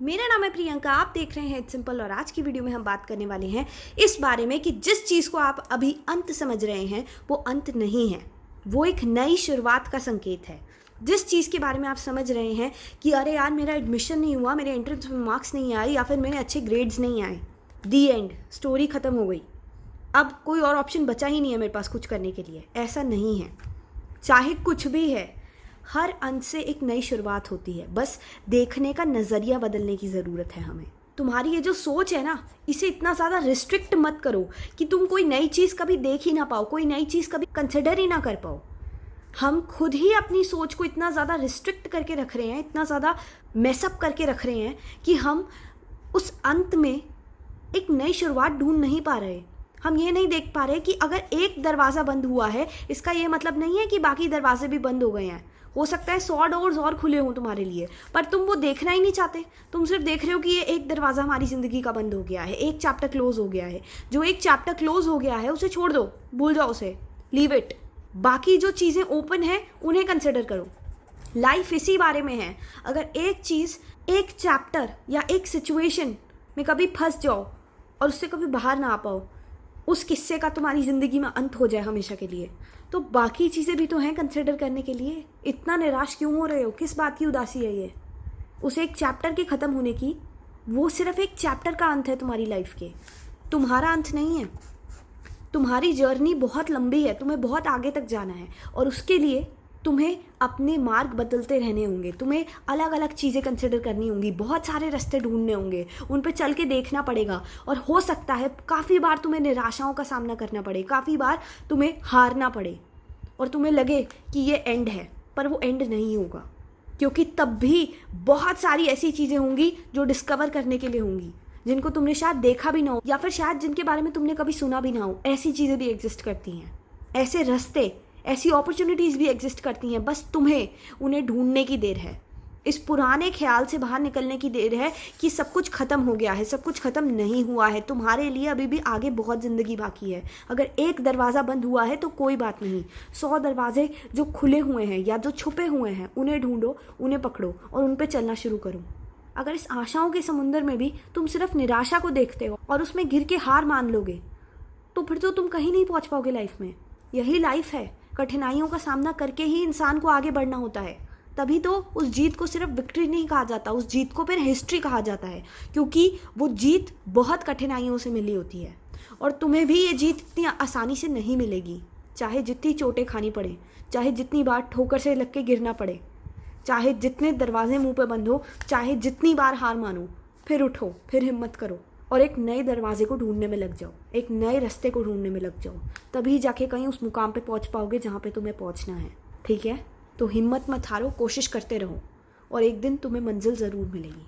मेरा नाम है प्रियंका, आप देख रहे हैं इट्स सिंपल। और आज की वीडियो में हम बात करने वाले हैं इस बारे में कि जिस चीज़ को आप अभी अंत समझ रहे हैं वो अंत नहीं है, वो एक नई शुरुआत का संकेत है। जिस चीज़ के बारे में आप समझ रहे हैं कि अरे यार मेरा एडमिशन नहीं हुआ, मेरे एंट्रेंस में मार्क्स नहीं आए या फिर मेरे अच्छे ग्रेड्स नहीं आए, दी एंड, स्टोरी ख़त्म हो गई, अब कोई और ऑप्शन बचा ही नहीं है मेरे पास कुछ करने के लिए, ऐसा नहीं है। चाहे कुछ भी है, हर अंत से एक नई शुरुआत होती है। बस देखने का नज़रिया बदलने की ज़रूरत है हमें। तुम्हारी ये जो सोच है ना, इसे इतना ज़्यादा रिस्ट्रिक्ट मत करो कि तुम कोई नई चीज़ कभी देख ही ना पाओ, कोई नई चीज़ कभी कंसिडर ही ना कर पाओ। हम खुद ही अपनी सोच को इतना ज़्यादा रिस्ट्रिक्ट करके रख रहे हैं, इतना ज़्यादा मेसअप करके रख रहे हैं कि हम उस अंत में एक नई शुरुआत ढूंढ नहीं पा रहे। हम ये नहीं देख पा रहे कि अगर एक दरवाज़ा बंद हुआ है, इसका ये मतलब नहीं है कि बाकी दरवाजे भी बंद हो गए हैं। हो सकता है 100 डोर्स और खुले हों तुम्हारे लिए, पर तुम वो देखना ही नहीं चाहते। तुम सिर्फ देख रहे हो कि ये एक दरवाज़ा हमारी ज़िंदगी का बंद हो गया है, एक चैप्टर क्लोज हो गया है। जो एक चैप्टर क्लोज हो गया है उसे छोड़ दो, भूल जाओ उसे, लीव इट। बाकी जो चीज़ें ओपन हैं उन्हें कंसिडर करो। लाइफ इसी बारे में है। अगर एक चीज़, एक चैप्टर या एक सिचुएशन में कभी फंस जाओ और उससे कभी बाहर ना आ पाओ, उस किस्से का तुम्हारी ज़िंदगी में अंत हो जाए हमेशा के लिए, तो बाकी चीज़ें भी तो हैं कंसिडर करने के लिए। इतना निराश क्यों हो रहे हो? किस बात की उदासी है ये? उस एक चैप्टर के ख़त्म होने की, वो सिर्फ एक चैप्टर का अंत है तुम्हारी लाइफ के, तुम्हारा अंत नहीं है। तुम्हारी जर्नी बहुत लंबी है, तुम्हें बहुत आगे तक जाना है और उसके लिए तुम्हें अपने मार्ग बदलते रहने होंगे। तुम्हें अलग अलग चीज़ें कंसिडर करनी होंगी, बहुत सारे रास्ते ढूंढने होंगे, उन पर चल के देखना पड़ेगा। और हो सकता है काफ़ी बार तुम्हें निराशाओं का सामना करना पड़े, काफ़ी बार तुम्हें हारना पड़े और तुम्हें लगे कि ये एंड है, पर वो एंड नहीं होगा। क्योंकि तब भी बहुत सारी ऐसी चीज़ें होंगी जो डिस्कवर करने के लिए होंगी, जिनको तुमने शायद देखा भी ना हो या फिर शायद जिनके बारे में तुमने कभी सुना भी ना हो। ऐसी चीज़ें भी एग्जिस्ट करती हैं, ऐसे रास्ते, ऐसी अपॉर्चुनिटीज़ भी एग्जिस्ट करती हैं। बस तुम्हें उन्हें ढूंढने की देर है। इस पुराने ख्याल से बाहर निकलने की देर है कि सब कुछ ख़त्म हो गया है। सब कुछ ख़त्म नहीं हुआ है। तुम्हारे लिए अभी भी आगे बहुत ज़िंदगी बाकी है। अगर एक दरवाज़ा बंद हुआ है तो कोई बात नहीं, 100 दरवाजे जो खुले हुए हैं या जो छुपे हुए हैं उन्हें ढूंढो, उन्हें पकड़ो और उन पर चलना शुरू करो। अगर इस आशाओं के समुंदर में भी तुम सिर्फ निराशा को देखते हो और उसमें घिर के हार मान लोगे, तो फिर तो तुम कहीं नहीं पहुँच पाओगे लाइफ में। यही लाइफ है। कठिनाइयों का सामना करके ही इंसान को आगे बढ़ना होता है। तभी तो उस जीत को सिर्फ विक्ट्री नहीं कहा जाता, उस जीत को फिर हिस्ट्री कहा जाता है, क्योंकि वो जीत बहुत कठिनाइयों से मिली होती है। और तुम्हें भी ये जीत इतनी आसानी से नहीं मिलेगी। चाहे जितनी चोटें खानी पड़े, चाहे जितनी बार ठोकर से लग के गिरना पड़े, चाहे जितने दरवाजे मुंह पे बंद हो, चाहे जितनी बार हार मानो, फिर उठो, फिर हिम्मत करो और एक नए दरवाजे को ढूंढने में लग जाओ, एक नए रास्ते को ढूंढने में लग जाओ। तभी जाके कहीं उस मुकाम पे पहुंच पाओगे जहाँ पे तुम्हें पहुंचना है। ठीक है? तो हिम्मत मत हारो, कोशिश करते रहो और एक दिन तुम्हें मंजिल ज़रूर मिलेगी।